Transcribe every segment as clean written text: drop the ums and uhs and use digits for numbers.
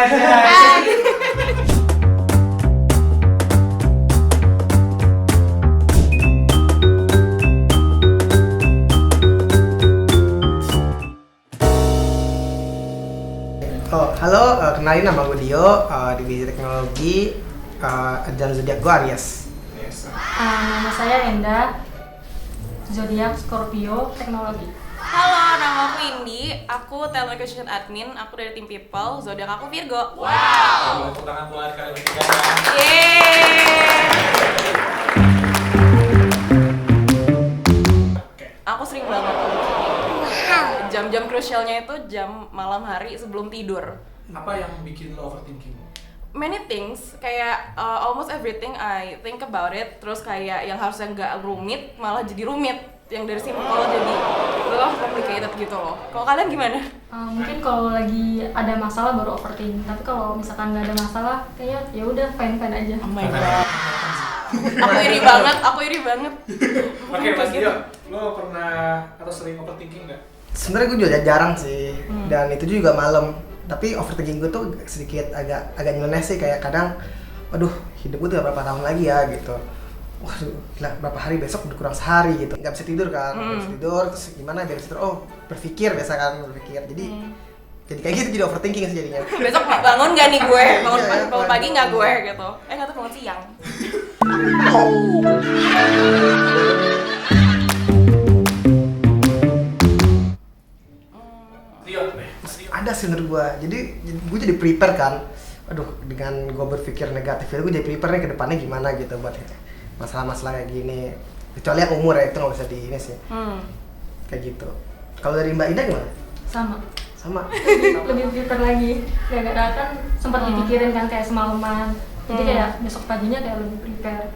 Oh, halo, kenalin nama gue Dio, divisi teknologi, dan zodiak gue Aries. Nama saya Enda, zodiak Scorpio, teknologi. Halo, nama aku Indi, aku Talent Acquisition Admin, aku dari tim People, zodiak aku Virgo. Wow! Tepuk tangan buat kalian bertiga. Yeay! Aku sering banget jam-jam krusialnya itu jam malam hari sebelum tidur. Apa yang bikin lo overthinking? Many things, kayak almost everything I think about it. Terus kayak yang harusnya nggak rumit malah jadi rumit, yang dari simple jadi complicated gitu loh. Kalau kalian gimana? Mungkin kalau lagi ada masalah baru overthinking, tapi kalau misalkan nggak ada masalah, kayaknya ya udah fine aja. Oh my god. Aku iri banget. Oke, Mas Dio, lo pernah atau sering overthinking nggak? Sebenarnya gue juga jarang sih, dan itu juga malam. Tapi overthinking gue tuh sedikit agak nyeleneh sih, kayak kadang, waduh, hidup gue tuh berapa tahun lagi ya gitu. Waduh, gila, berapa hari besok udah kurang sehari gitu. Nggak bisa tidur kan, nggak bisa tidur, terus gimana biar bisa tidur? Oh, berpikir biasa kan, berpikir. Jadi kayak gitu, jadi overthinking sih jadinya. Besok bangun nggak nih gue? Bangun Iya, pagi nggak gue gitu? Nggak tuh bangun siang. Ada sih menurut gue, jadi gue jadi prepare kan. Aduh, dengan gue berpikir negatif itu gue jadi prepare nih ke depannya gimana gitu buat masalah-masalah kayak gini. Kecuali yang umur ya, itu nggak bisa di ini sih. Kayak gitu. Kalau dari Mbak Ida gimana? Sama. Lebih prepare lagi. Gara-gara kan sempat dipikirin kan kayak semalaman. Jadi kayak besok paginya kayak lebih prepare.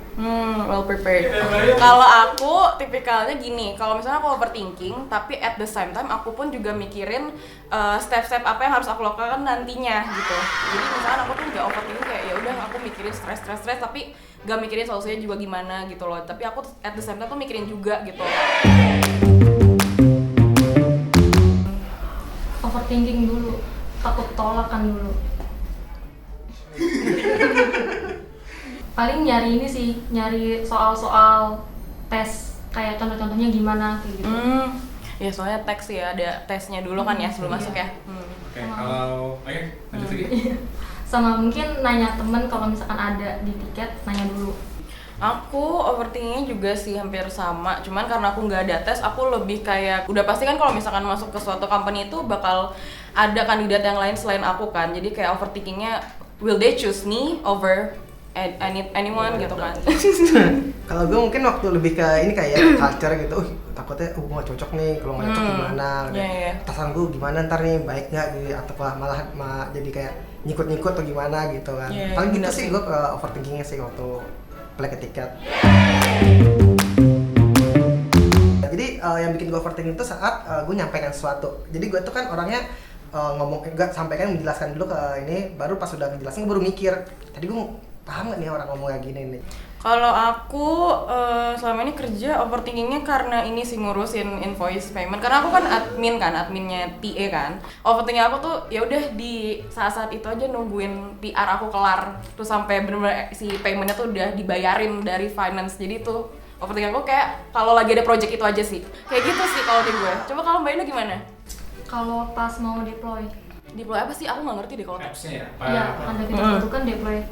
Well prepared. Kalau aku tipikalnya gini, kalau misalnya aku overthinking, tapi at the same time aku pun juga mikirin step-step apa yang harus aku lakukan nantinya gitu. Jadi misalnya aku tuh nggak overthinking kayak ya udah aku mikirin stres, tapi nggak mikirin solusinya juga gimana gitu loh. Tapi aku at the same time tuh mikirin juga gitu. Overthinking dulu, takut tolakan dulu. Paling nyari ini sih, nyari soal-soal tes, kayak contoh-contohnya gimana kayak gitu. Ya soalnya teks ya, ada tesnya dulu kan ya sebelum masuk ya. Oke, kalau lanjut lagi. Sama mungkin nanya temen kalau misalkan ada di tiket, nanya dulu. Aku overthinkingnya juga sih hampir sama, cuman karena aku nggak ada tes, aku lebih kayak udah pasti kan kalau misalkan masuk ke suatu company itu bakal ada kandidat yang lain selain aku kan, jadi kayak overthinkingnya will they choose me over anyone gitu kan. Kalau gue mungkin waktu lebih ke ini kayak culture gitu, takutnya gue gak cocok nih, kalau gak cocok gimana, atasan gue gimana ntar nih, baik gak gitu, atau malah jadi kayak nyikut-nyikut atau gimana gitu kan. Paling gitu sih gue ke overthinkingnya sih waktu play ke tiket. Jadi yang bikin gue overthinking itu saat gue nyampaikan sesuatu. Jadi gue tuh kan orangnya menjelaskan dulu ke ini, baru pas udah ngejelasin gue baru mikir, tadi gue paham gak nih orang ngomong kayak gini nih. Kalau aku selama ini kerja overthinkingnya karena ini sih ngurusin invoice payment, karena aku kan adminnya PA kan. Overthinking aku tuh ya udah di saat-saat itu aja nungguin PR aku kelar, terus sampai bener-bener si paymentnya tuh udah dibayarin dari finance. Jadi tuh overthinking aku kayak kalau lagi ada project itu aja sih, kayak gitu sih kalau di gue. Coba kalau Mbak Ina gimana? Kalau pas mau deploy apa sih? Aku nggak ngerti deh kalau Apps-nya ya? ya, ada kita butuhkan deploy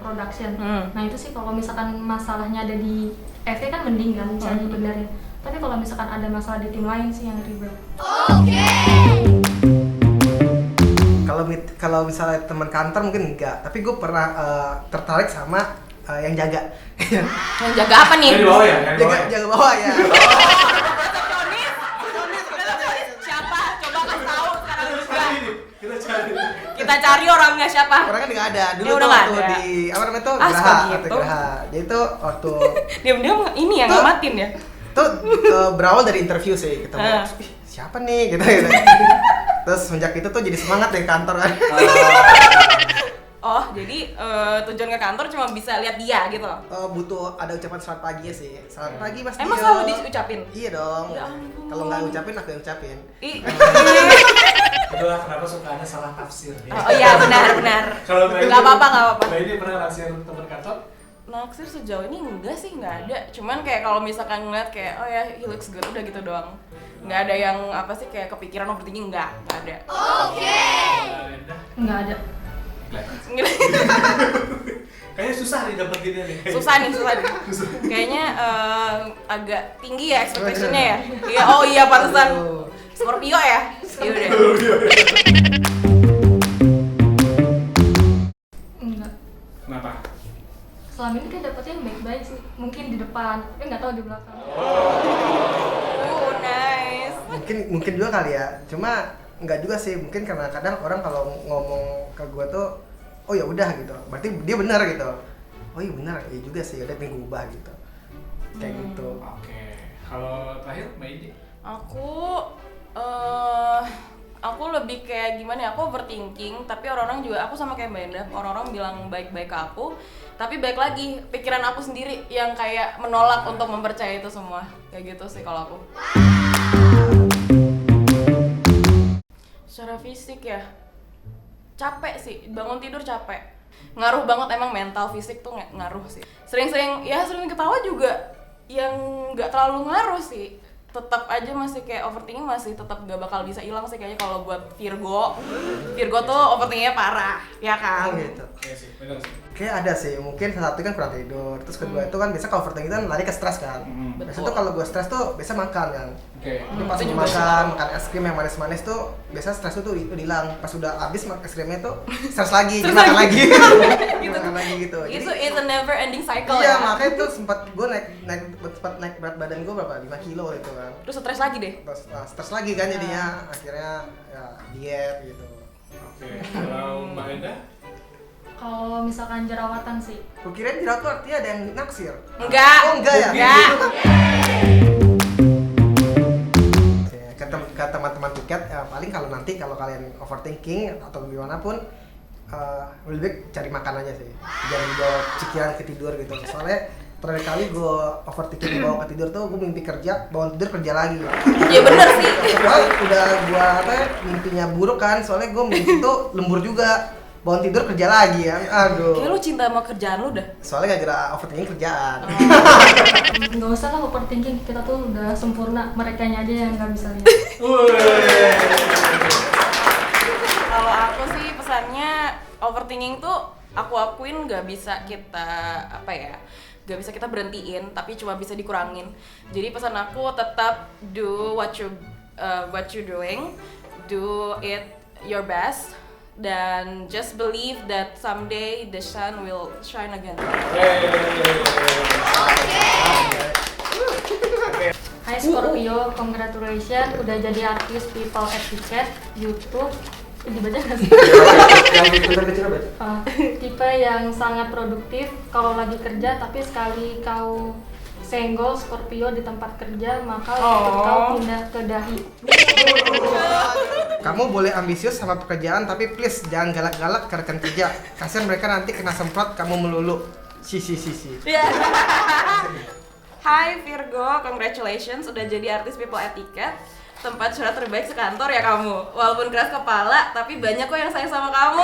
production. Nah itu sih kalau misalkan masalahnya ada di FE kan mending kan bisa dibenerin. Tapi kalau misalkan ada masalah di tim lain sih yang ribet. Kalau misalnya teman kantor mungkin enggak, tapi gue pernah tertarik sama yang jaga. Yang jaga apa nih? Yang di bawah ya? Jaga bawah ya. Siapa? Coba kasih tahu sekarang juga. Kita Cari orangnya siapa? Orangnya nggak ada. Dulu Dia udah tuh nggak waktu ada. di apa namanya tuh Aspal Geraha, gitu. atau Geraha. Jadi tuh waktu Diam-diam ini yang Tuh. ngamatin ya. tuh berawal dari interview sih ketemu. Ih, siapa nih gitu. Terus sejak itu tuh jadi semangat dari kantor kan. Oh, jadi tujuan ke kantor cuma bisa lihat dia gitu. Butuh ada ucapan selamat pagi ya sih. Selamat pagi Mas Dio. Emang selalu diucapin? Iya dong. Ya ampun. Kalau nggak ucapin aku yang ucapin. Ih. Itulah kenapa sukaannya salah tafsir ya. Oh iya, benar. Kalau Nggak apa-apa. Mbak ini pernah naksir teman kantor? Naksir sejauh ini enggak sih, nggak ada. Cuman kayak kalau misalkan ngeliat kayak oh ya he looks good udah gitu doang. Nggak ada yang apa sih kayak kepikiran overthinking, nggak ada. Nggak ada. Kayaknya susah nih dapetinnya nih. Susah nih. Kayaknya agak tinggi ya expectation-nya ya. Iya, oh iya pantesan Scorpio ya. Iya udah. Enggak. Kenapa? Selama ini kan dapetnya yang baik-baik sih. Mungkin di depan, tapi nggak tahu di belakang. Nice. Mungkin juga kali ya, cuma nggak juga sih, mungkin karena kadang orang kalau ngomong ke gue tuh oh ya udah gitu, berarti dia benar gitu. Oh iya benar, iya juga sih, udah tinggal ubah gitu, kayak gitu. Oke. Kalau terakhir Mbak Indi? Aku lebih kayak gimana ya, aku overthinking, tapi orang-orang juga, aku sama kayak Mbak Enda, orang-orang bilang baik-baik ke aku, tapi baik lagi, pikiran aku sendiri yang kayak menolak untuk mempercayai itu semua, kayak gitu sih kalau aku. Secara fisik ya, capek sih, bangun tidur capek, ngaruh banget emang mental, fisik tuh ngaruh sih. Sering ketawa juga, yang nggak terlalu ngaruh sih. Tetap aja masih kayak overthinking masih tetap gak bakal bisa hilang sih kayaknya kalau buat Virgo tuh overthinkingnya parah, ya kan? Gitu. Iya sih, benar sih. Kayak ada sih, mungkin salah satu kan kurang tidur, terus kedua itu kan biasa kalau overthinking kan lari ke stres kan. Biasa tuh kalau gue stres tuh biasa makan kan. Oke. Jadi pas itu gue juga makan es krim yang manis-manis tuh biasa stres tuh hilang. Pas udah habis makan es krimnya tuh stres lagi, makan lagi. Makan lagi gitu. Itu is a never ending cycle Iya, ya. makanya tuh sempat gue naik berat badan gue berapa? 5 kilo itu kan. Terus stres lagi deh. Terus stres lagi kan jadinya, akhirnya ya diet gitu. Oke. Kalau Mbak Enda? Kalau misalkan jerawatan sih, Gue kirain jerawat tuh artinya ada yang naksir. Enggak. Oh enggak ya? Enggak. Oke, ke teman-teman tiket, paling kalau nanti kalau kalian overthinking atau gimana pun lebih baik cari makan aja sih, jangan dibawa pikiran ke tidur gitu. Soalnya terakhir kali gue overthinking bawa ke tidur tuh gue mimpi kerja, bangun tidur kerja lagi. Ya bener sih. Soalnya udah gue mimpinya buruk kan, soalnya gue mimpi tuh lembur juga, bangun tidur kerja lagi kan, aduh. Kayak lu cinta sama kerjaan lu dah. Soalnya gak kira overthinking kerjaan. nggak usah lah overthinking, kita tuh udah sempurna, merekanya aja yang nggak bisa lihat. Kalau aku sih pesannya overthinking tuh aku akuin nggak bisa kita nggak bisa kita berhentiin, tapi cuma bisa dikurangin. Jadi pesan aku tetap do what you doing, do it your best, dan just believe that someday the sun will shine again. Hai Scorpio, congratulations udah jadi artis People Etiquette YouTube. Dibaca nggak sih? Tipe yang sangat produktif kalau lagi kerja, tapi sekali kau senggol Scorpio di tempat kerja, maka kau pindah ke dahi. Kamu boleh ambisius sama pekerjaan, tapi please jangan galak-galak ke rekan kerja. Kasian mereka nanti kena semprot kamu melulu. Si. Hai Virgo, congratulations udah jadi artis People Etiquette, tempat curhat terbaik sekantor ya kamu. Walaupun keras kepala, tapi banyak kok yang sayang sama kamu.